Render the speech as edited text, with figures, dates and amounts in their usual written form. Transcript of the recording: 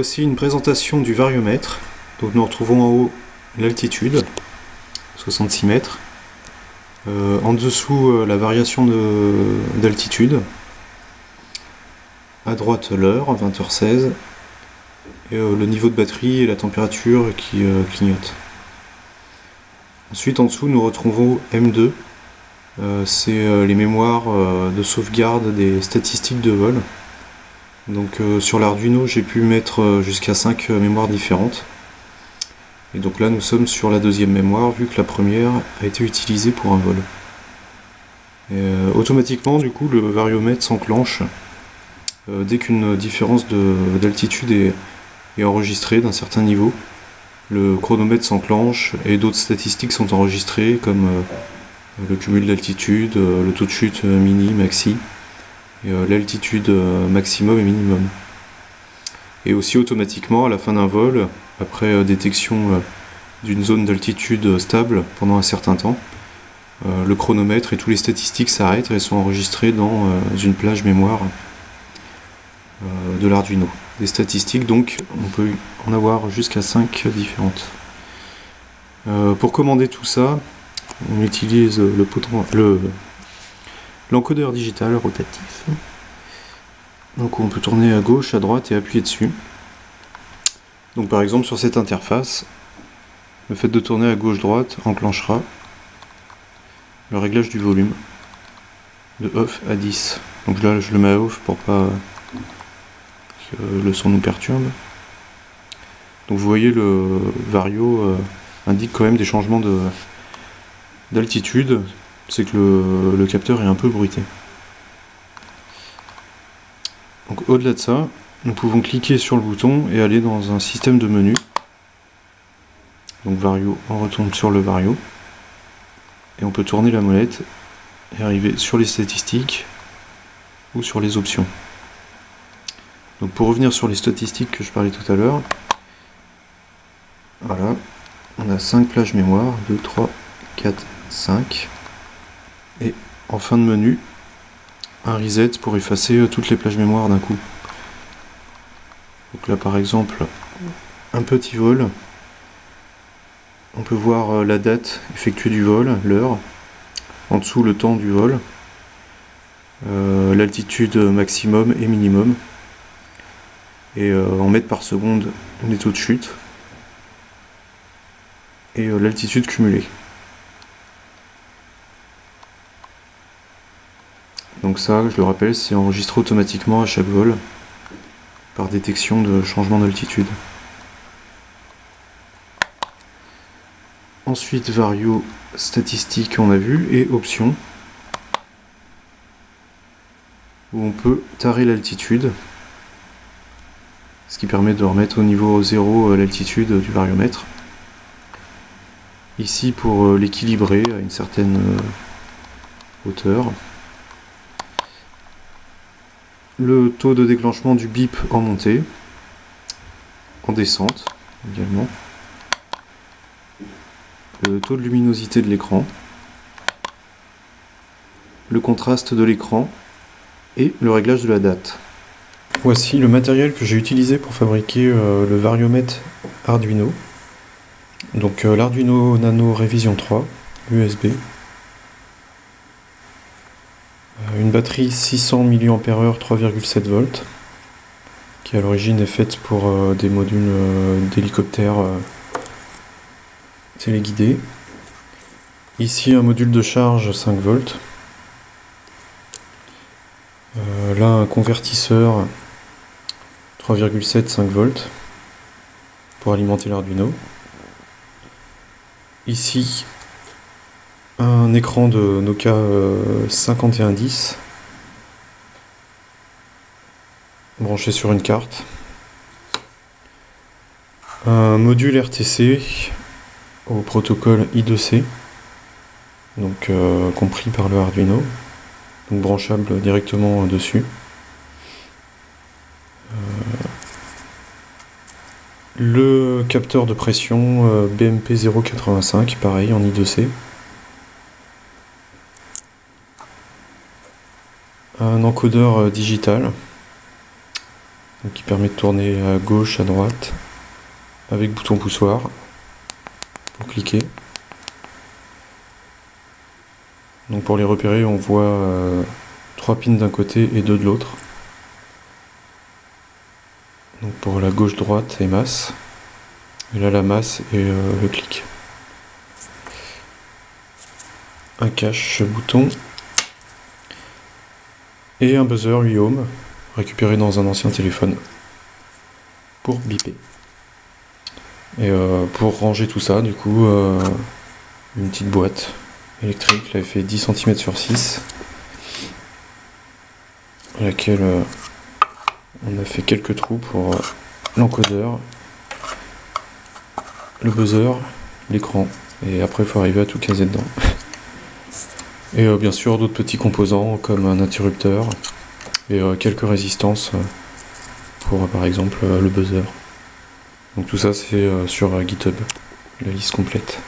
voici une présentation du variomètre. Donc nous retrouvons en haut l'altitude, 66 mètres. En dessous la variation d'altitude. À droite l'heure, 20h16. Et le niveau de batterie et la température qui clignotent. Ensuite en dessous nous retrouvons M2. C'est les mémoires de sauvegarde des statistiques de vol. Donc sur l'Arduino j'ai pu mettre jusqu'à 5 mémoires différentes. Et donc là nous sommes sur la deuxième mémoire vu que la première a été utilisée pour un vol. Et, automatiquement du coup le variomètre s'enclenche dès qu'une différence d'altitude est enregistrée d'un certain niveau. Le chronomètre s'enclenche et d'autres statistiques sont enregistrées comme le cumul d'altitude, le taux de chute mini, maxi, et l'altitude maximum et minimum. Et aussi automatiquement à la fin d'un vol, après détection d'une zone d'altitude stable pendant un certain temps, le chronomètre et toutes les statistiques s'arrêtent et sont enregistrées dans une plage mémoire de l'Arduino. Des statistiques donc, on peut en avoir jusqu'à 5 différentes. Pour commander tout ça, on utilise l'encodeur digital rotatif. Donc on peut tourner à gauche, à droite et appuyer dessus. Donc par exemple sur cette interface, le fait de tourner à gauche-droite enclenchera le réglage du volume de off à 10. Donc là je le mets à off pour pas que le son nous perturbe. Donc vous voyez le vario indique quand même des changements d'altitude, c'est que le capteur est un peu bruité. Donc au-delà de ça, nous pouvons cliquer sur le bouton et aller dans un système de menu. Donc vario, on retourne sur le vario et on peut tourner la molette et arriver sur les statistiques ou sur les options. Donc pour revenir sur les statistiques que je parlais tout à l'heure, voilà, on a 5 plages mémoire, 2, 3, 4, 5, et en fin de menu, un reset pour effacer toutes les plages mémoire d'un coup. Donc là par exemple, un petit vol, on peut voir la date effectuée du vol, l'heure, en dessous le temps du vol, l'altitude maximum et minimum, et en mètres par seconde les taux de chute, et l'altitude cumulée. Donc ça, je le rappelle, c'est enregistré automatiquement à chaque vol par détection de changement d'altitude. Ensuite, vario, statistiques, on a vu, et options, où on peut tarer l'altitude, ce qui permet de remettre au niveau 0 l'altitude du variomètre. Ici pour l'équilibrer à une certaine hauteur. Le taux de déclenchement du bip en montée, en descente également. Le taux de luminosité de l'écran. Le contraste de l'écran et le réglage de la date. Voici le matériel que j'ai utilisé pour fabriquer le variomètre Arduino. Donc l'Arduino Nano Revision 3, USB. Une batterie 600 mAh 3,7 volts, qui à l'origine est faite pour des modules d'hélicoptères téléguidés. Ici un module de charge 5 volts. Là un convertisseur 3,7 5 volts pour alimenter l'Arduino. Ici un écran de Nokia 5110 branché sur une carte. Un module RTC au protocole I2C, donc compris par le Arduino, donc branchable directement dessus. Le capteur de pression BMP 085, pareil en I2C. Un encodeur digital, donc qui permet de tourner à gauche, à droite, avec bouton poussoir pour cliquer. Donc pour les repérer, on voit 3 pins d'un côté et 2 de l'autre. Donc pour la gauche-droite et masse. Et là la masse et le clic. Un cache bouton. Et un buzzer 8 ohms, récupéré dans un ancien téléphone. Pour biper. Et pour ranger tout ça, du coup, une petite boîte électrique, là elle fait 10 cm sur 6, à laquelle on a fait quelques trous pour l'encodeur, le buzzer, l'écran, et après il faut arriver à tout caser dedans. Et bien sûr d'autres petits composants comme un interrupteur et quelques résistances pour par exemple le buzzer. Donc tout ça c'est sur GitHub, la liste complète.